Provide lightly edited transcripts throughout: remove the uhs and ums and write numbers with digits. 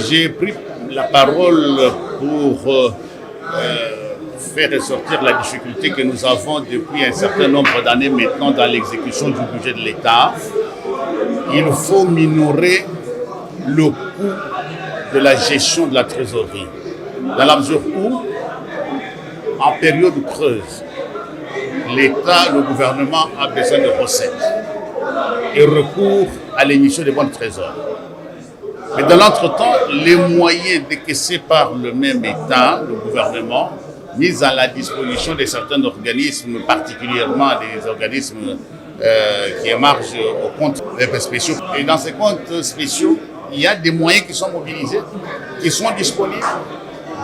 J'ai pris la parole pour faire ressortir la difficulté que nous avons depuis un certain nombre d'années maintenant dans l'exécution du budget de l'État. Il faut minorer le coût de la gestion de la trésorerie, dans la mesure où, en période creuse, l'État, le gouvernement a besoin de recettes et recourt à l'émission des bons de trésor. Mais dans l'entretemps, les moyens décaissés par le même État, le gouvernement, mis à la disposition de certains organismes, particulièrement des organismes qui émargent aux comptes spéciaux. Et dans ces comptes spéciaux, il y a des moyens qui sont mobilisés, qui sont disponibles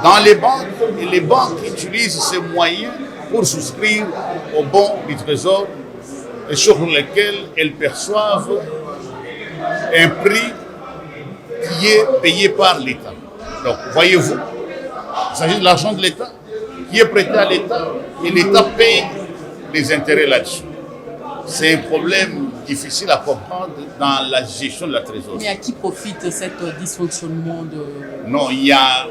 dans les banques. Et les banques utilisent ces moyens pour souscrire aux bons du Trésor et sur lesquels elles perçoivent un prix qui est payé par l'État. Donc, voyez-vous, il s'agit de l'argent de l'État qui est prêté à l'État et l'État paye les intérêts là-dessus. C'est un problème difficile à comprendre dans la gestion de la trésorerie. Mais à qui profite cet dysfonctionnement de... Non, il y a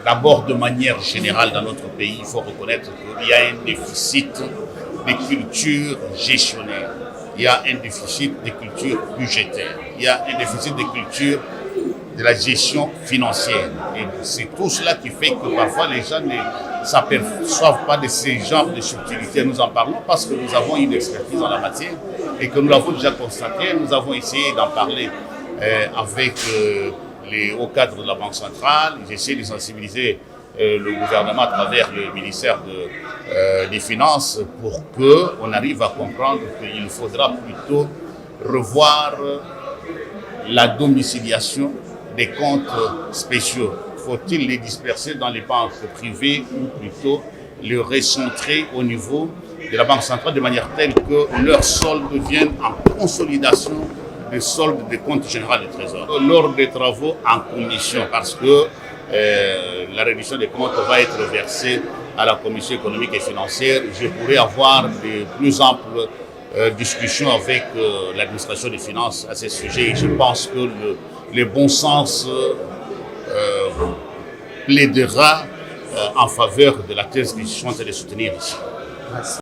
d'abord de manière générale dans notre pays, il faut reconnaître qu'il y a un déficit de culture gestionnaire. Il y a un déficit de culture budgétaire. Il y a un déficit de culture de la gestion financière. Et c'est tout cela qui fait que parfois les gens ne s'aperçoivent pas de ces genres de subtilités. Nous en parlons parce que nous avons une expertise en la matière et que nous l'avons déjà constaté. Nous avons essayé d'en parler avec les hauts cadres de la Banque centrale. J'ai essayé de sensibiliser le gouvernement à travers le ministère des Finances pour qu'on arrive à comprendre qu'il faudra plutôt revoir la domiciliation des comptes spéciaux. Faut-il les disperser dans les banques privées ou plutôt les recentrer au niveau de la Banque centrale de manière telle que leurs soldes viennent en consolidation des soldes des comptes généraux du Trésor. Lors des travaux en commission, parce que la réduction des comptes va être versée à la Commission économique et financière, je pourrais avoir de plus amples discussions avec l'administration des finances à ce sujet. Je pense que le bon sens plaidera en faveur de la thèse que je suis en train de soutenir ici. Merci.